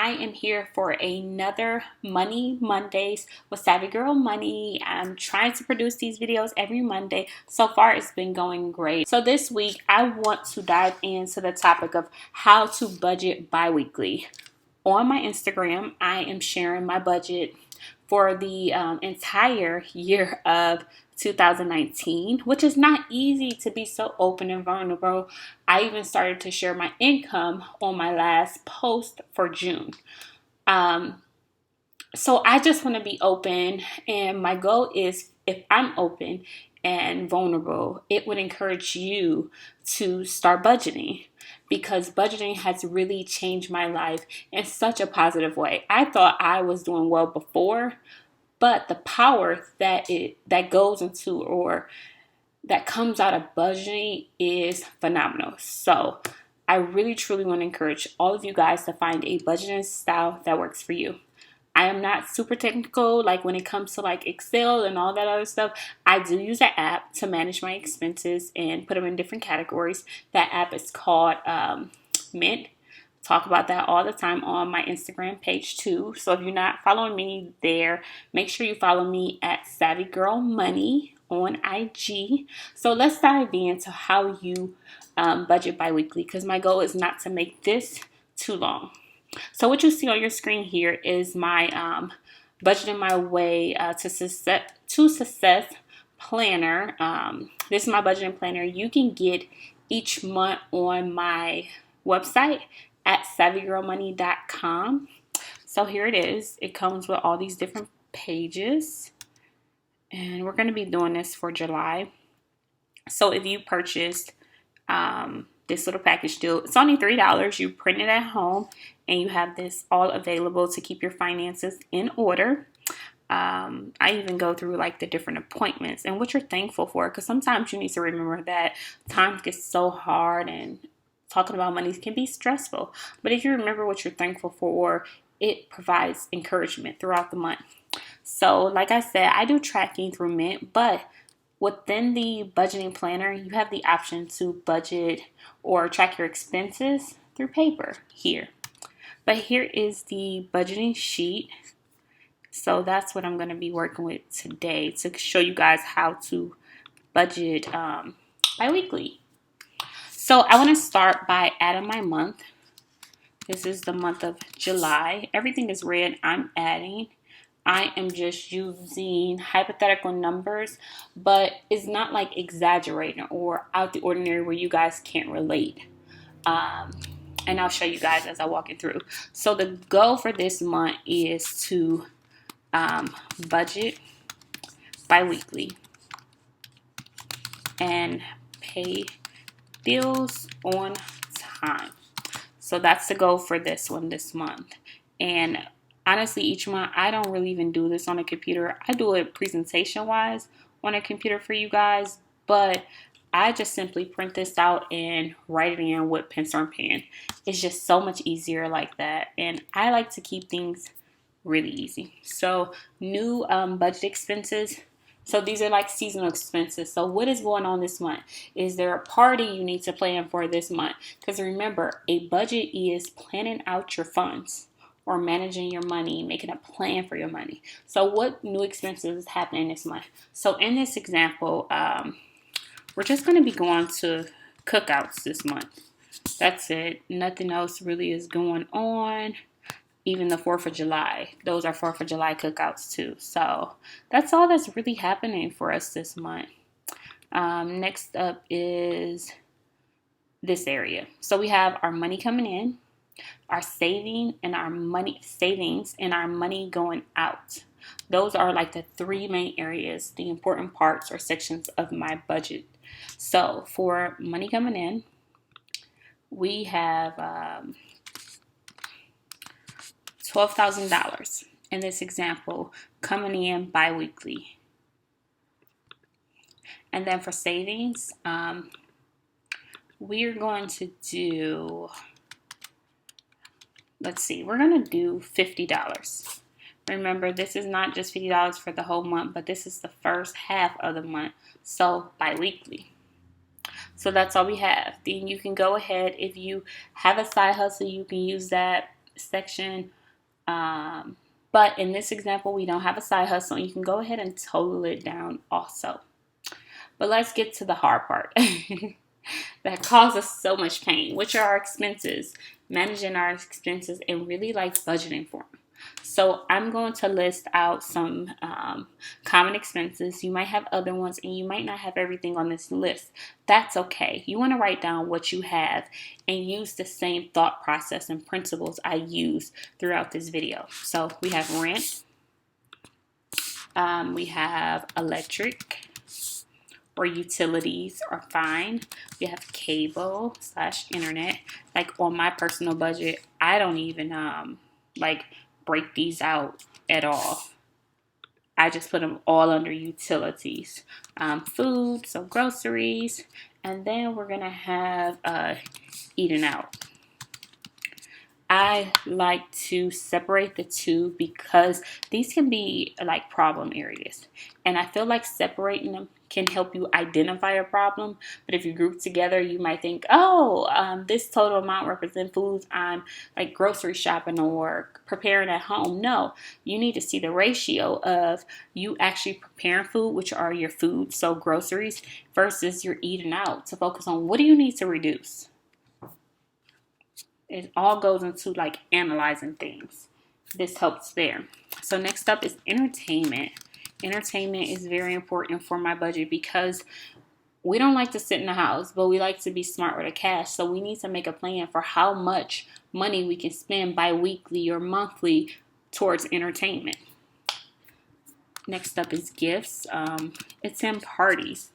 I am here for another Money Mondays with Savvy Girl Money. I'm trying to produce these videos every Monday. So far, it's been going great. So this week, I want to dive into the topic of how to budget bi-weekly. On my Instagram, I am sharing my budget for the entire year of 2019, which is not easy to be so open and vulnerable. I even started to share my income on my last post for June. So I just want to be open, and my goal is if I'm open and vulnerable, it would encourage you to start budgeting, because budgeting has really changed my life in such a positive way. I thought I was doing well before, but the power that goes into, or that comes out of budgeting, is phenomenal. So I really truly want to encourage all of you guys to find a budgeting style that works for you. I am not super technical, like when it comes to like Excel and all that other stuff. I do use an app to manage my expenses and put them in different categories. That app is called Mint. Talk about that all the time on my Instagram page too. So if you're not following me there, make sure you follow me at Savvy Girl Money on IG. So let's dive into how you budget bi-weekly, because my goal is not to make this too long. So what you see on your screen here is my budgeting my way to success planner. This is my budgeting planner. You can get each month on my website at savvygirlmoney.com. So here it is. It comes with all these different pages, and we're going to be doing this for July. So if you purchased this little package deal, it's only $3. You print it at home, and you have this all available to keep your finances in order. I even go through like the different appointments and what you're thankful for, because sometimes you need to remember that times get so hard and talking about money can be stressful. But if you remember what you're thankful for, it provides encouragement throughout the month. So like I said, I do tracking through Mint, but within the budgeting planner, you have the option to budget or track your expenses through paper here. But here is the budgeting sheet. So that's what I'm going to be working with today to show you guys how to budget bi-weekly. So I want to start by adding my month. This is the month of July. Everything is red. I'm adding. I am just using hypothetical numbers, but it's not like exaggerating or out the ordinary where you guys can't relate. And I'll show you guys as I walk it through. So the goal for this month is to budget bi-weekly and pay bills on time. So that's the goal for this one this month. And honestly, each month, I don't really even do this on a computer. I do it presentation-wise on a computer for you guys, but I just simply print this out and write it in with pencil and pen. It's just so much easier like that, and I like to keep things really easy. So new budget expenses. So these are like seasonal expenses. So what is going on this month? Is there a party you need to plan for this month? Because remember, a budget is planning out your funds or managing your money, making a plan for your money. So what new expenses is happening this month? So in this example, we're just going to be going to cookouts this month. That's it. Nothing else really is going on. Even the 4th of July. Those are 4th of July cookouts too. So that's all that's really happening for us this month. Next up is this area. So we have our money coming in, our savings, and our money going out. Those are like the three main areas, the important parts or sections of my budget. So for money coming in, we have $12,000 in this example coming in bi-weekly. And then for savings, we're going to do, we're going to do $50. Remember, this is not just $50 for the whole month, but this is the first half of the month, so bi-weekly. So that's all we have. Then you can go ahead, if you have a side hustle, you can use that section. But in this example, we don't have a side hustle. You can go ahead and total it down also. But let's get to the hard part that causes so much pain, which are our expenses, managing our expenses, and really like budgeting for them. So I'm going to list out some common expenses. You might have other ones and you might not have everything on this list. That's okay. You want to write down what you have and use the same thought process and principles I use throughout this video. So we have rent, we have electric or utilities are fine. We have cable / internet. Like on my personal budget, I don't even like break these out at all. I just put them all under utilities. Food, so groceries, and then we're gonna have eating out. I like to separate the two because these can be like problem areas. And I feel like separating them can help you identify a problem. But if you group together, you might think, oh, this total amount represents foods I'm like grocery shopping or preparing at home. No, you need to see the ratio of you actually preparing food, which are your food, so groceries, versus your eating out, to focus on what do you need to reduce. It all goes into like analyzing things. This helps there. So next up is entertainment. Entertainment is very important for my budget because we don't like to sit in the house, but we like to be smart with the cash. So we need to make a plan for how much money we can spend bi-weekly or monthly towards entertainment. Next up is gifts. Attend parties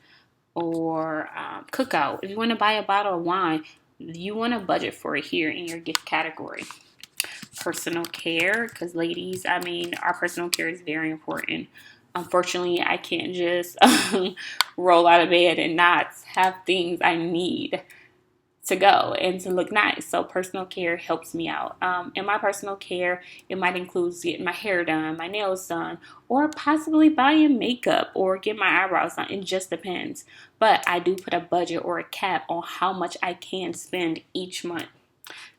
or cookout. If you want to buy a bottle of wine, you want to budget for it here in your gift category. Personal care, because ladies, I mean, our personal care is very important. Unfortunately, I can't just roll out of bed and not have things I need to go and to look nice. So personal care helps me out. In my personal care, it might include getting my hair done, my nails done, or possibly buying makeup or get my eyebrows done. It just depends. But I do put a budget or a cap on how much I can spend each month.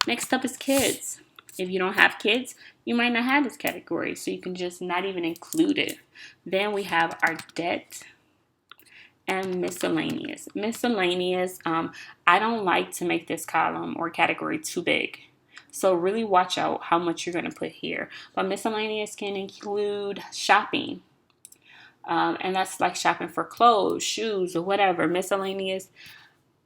Next up is kids. If you don't have kids, you might not have this category, so you can just not even include it. Then we have our debt and miscellaneous. Miscellaneous, I don't like to make this column or category too big. So really watch out how much you're going to put here. But miscellaneous can include shopping. And that's like shopping for clothes, shoes, or whatever. Miscellaneous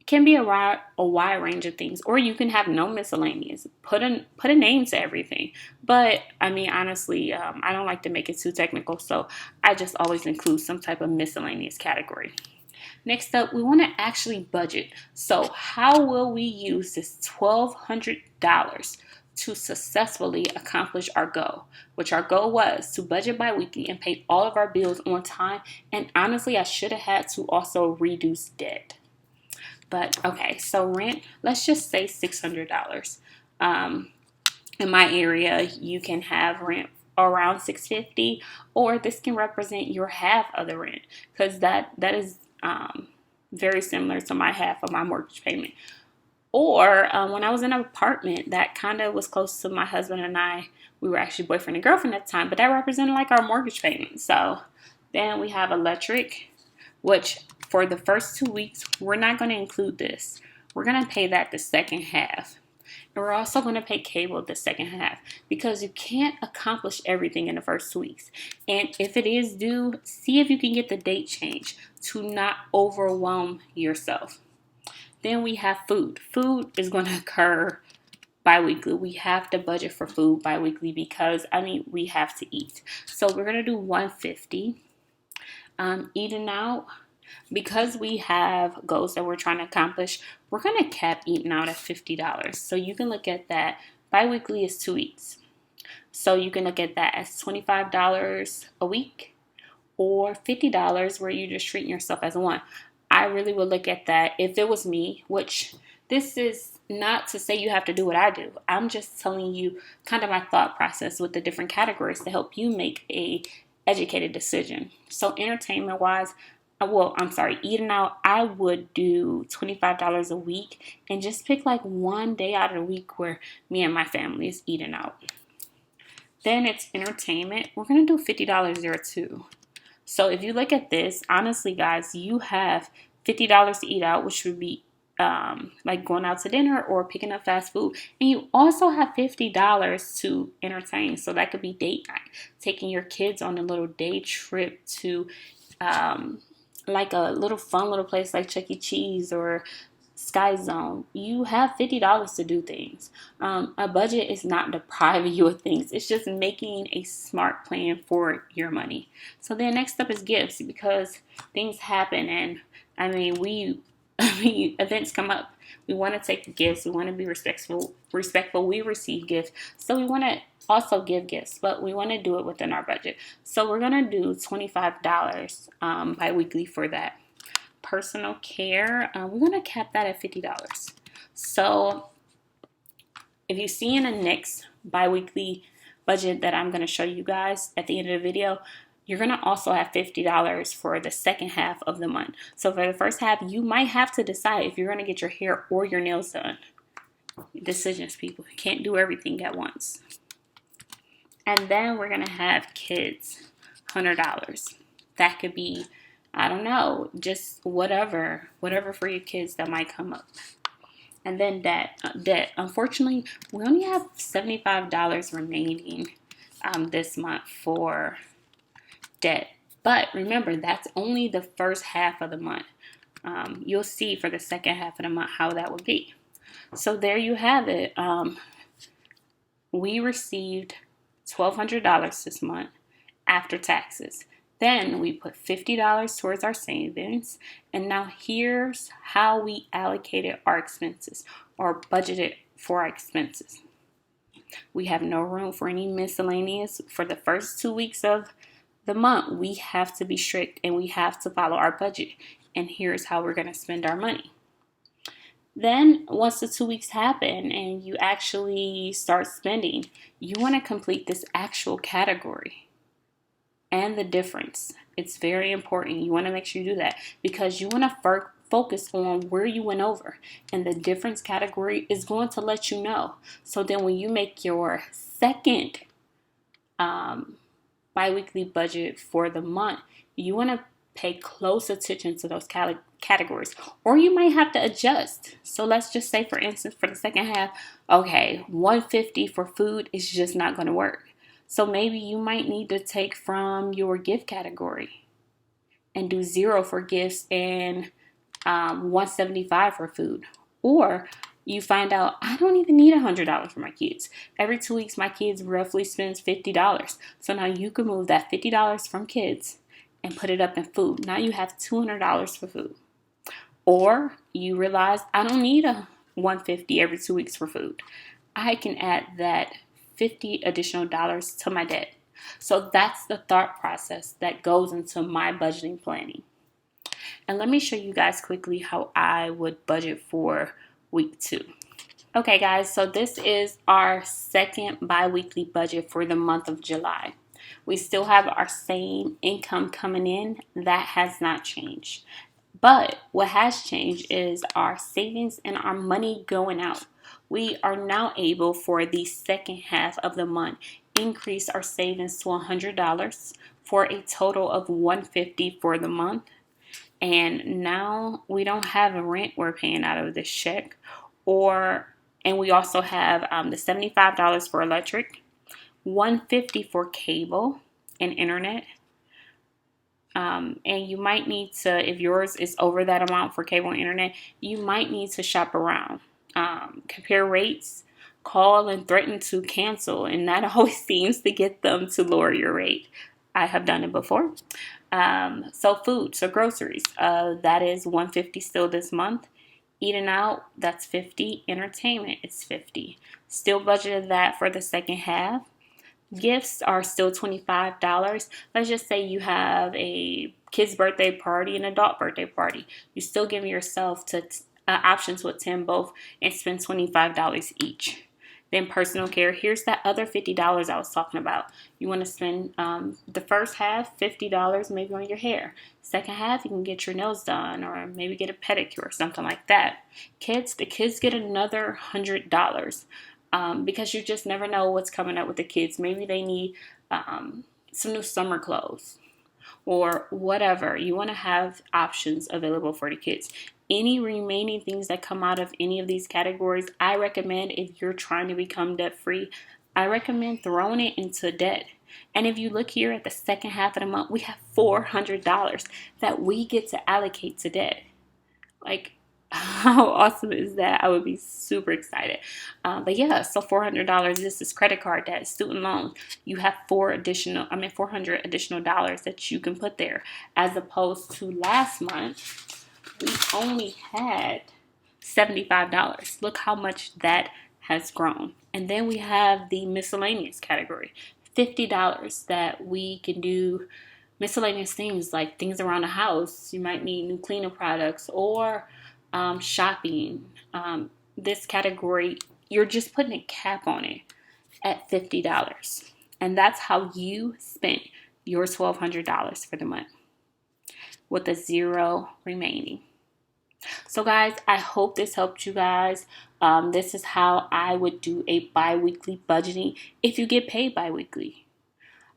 can be a wide range of things, or you can have no miscellaneous. Put a name to everything. But I mean, honestly, I don't like to make it too technical, so I just always include some type of miscellaneous category. Next up, we want to actually budget. So how will we use this $1,200 to successfully accomplish our goal? Which our goal was to budget bi-weekly and pay all of our bills on time. And honestly, I should have had to also reduce debt. But okay, so rent, let's just say $600. In my area, you can have rent around $650, or this can represent your half of the rent, because that is very similar to my half of my mortgage payment. Or when I was in an apartment, that kind of was close to my husband and I. We were actually boyfriend and girlfriend at the time, but that represented like our mortgage payment. So then we have electric, which for the first 2 weeks, we're not going to include this. We're going to pay that the second half. And we're also going to pay cable the second half, because you can't accomplish everything in the first 2 weeks. And if it is due, see if you can get the date changed to not overwhelm yourself. Then we have food. Food is going to occur bi-weekly. We have to budget for food bi-weekly because, I mean, we have to eat. So we're going to do $150. Eating out, because we have goals that we're trying to accomplish, we're going to cap eating out at $50. So you can look at that. Bi-weekly is 2 weeks. So you can look at that as $25 a week or $50 where you're just treating yourself as one. I really would look at that if it was me, which this is not to say you have to do what I do. I'm just telling you kind of my thought process with the different categories to help you make a educated decision. So entertainment wise, well, I'm sorry, eating out, I would do $25 a week and just pick like one day out of the week where me and my family is eating out. Then it's entertainment. We're going to do $50 there too. So if you look at this, honestly, guys, you have $50 to eat out, which would be like going out to dinner or picking up fast food. And you also have $50 to entertain. So that could be date night, taking your kids on a little day trip to like a little fun little place like Chuck E. Cheese or Sky Zone. You have $50 to do things. A budget is not depriving you of things. It's just making a smart plan for your money. So then next up is gifts, because things happen, and I mean we events come up. We want to take gifts. We want to be respectful. We receive gifts, so we want to also give gifts, but we want to do it within our budget. So we're gonna do $25 bi-weekly for that. Personal care, we're going to cap that at $50. So if you see in the next bi-weekly budget that I'm going to show you guys at the end of the video, you're going to also have $50 for the second half of the month. So for the first half, you might have to decide if you're going to get your hair or your nails done. Decisions, people. You can't do everything at once. And then we're going to have kids, $100. That could be, I don't know, just whatever for your kids that might come up. And then debt. Unfortunately, we only have $75 remaining this month for debt. But remember, that's only the first half of the month. You'll see for the second half of the month how that would be. So there you have it. We received $1,200 this month after taxes. Then we put $50 towards our savings. And now here's how we allocated our expenses or budgeted for our expenses. We have no room for any miscellaneous. For the first 2 weeks of the month, we have to be strict and we have to follow our budget. And here's how we're going to spend our money. Then once the 2 weeks happen and you actually start spending, you want to complete this actual category. And the difference. It's very important. You want to make sure you do that because you want to focus on where you went over. And the difference category is going to let you know. So then when you make your second bi-weekly budget for the month, you want to pay close attention to those categories. Or you might have to adjust. So let's just say, for instance, for the second half, okay, $150 for food is just not going to work. So maybe you might need to take from your gift category and do $0 for gifts and $175 for food. Or you find out, I don't even need $100 for my kids. Every 2 weeks, my kids roughly spends $50. So now you can move that $50 from kids and put it up in food. Now you have $200 for food. Or you realize, I don't need a $150 every 2 weeks for food. I can add that $50 additional to my debt. So that's the thought process that goes into my budgeting planning. And let me show you guys quickly how I would budget for week 2. Okay guys, so this is our second bi-weekly budget for the month of July. We still have our same income coming in. That has not changed. But what has changed is our savings and our money going out. We are now able, for the second half of the month, increase our savings to $100 for a total of $150 for the month. And now we don't have a rent we're paying out of this check. And we also have the $75 for electric, $150 for cable and internet. And you might need to, if yours is over that amount for cable and internet, you might need to shop around. Compare rates, call and threaten to cancel, and that always seems to get them to lower your rate. I have done it before. So groceries, that is $150 still this month. Eating out, that's $50. Entertainment, it's $50. Still budgeted that for the second half. Gifts are still $25. Let's just say you have a kid's birthday party and adult birthday party. You're still giving yourself to option to attend both and spend $25 each. Then personal care, here's that other $50 I was talking about. You want to spend the first half, $50 maybe on your hair. Second half, you can get your nails done or maybe get a pedicure or something like that. The kids get another $100 because you just never know what's coming up with the kids. Maybe they need some new summer clothes or whatever. You want to have options available for the kids. Any remaining things that come out of any of these categories, I recommend, if you're trying to become debt free, I recommend throwing it into debt. And if you look here at the second half of the month, we have $400 that we get to allocate to debt. Like, how awesome is that? I would be super excited. But yeah, so $400, this is credit card debt, student loans. You have $400 additional dollars that you can put there, as opposed to last month, we only had $75. Look how much that has grown. And then we have the miscellaneous category, $50 that we can do miscellaneous things like things around the house. You might need new cleaning products or shopping. This category, you're just putting a cap on it at $50. And that's how you spent your $1,200 for the month, with a zero remaining. So guys, I hope this helped you guys. This is how I would do a bi-weekly budgeting if you get paid bi-weekly.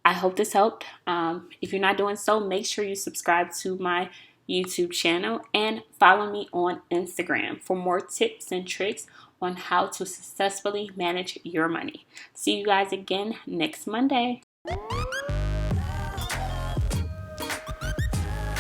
I hope this helped. If you're not doing so, make sure you subscribe to my YouTube channel and follow me on Instagram for more tips and tricks on how to successfully manage your money. See you guys again next Monday.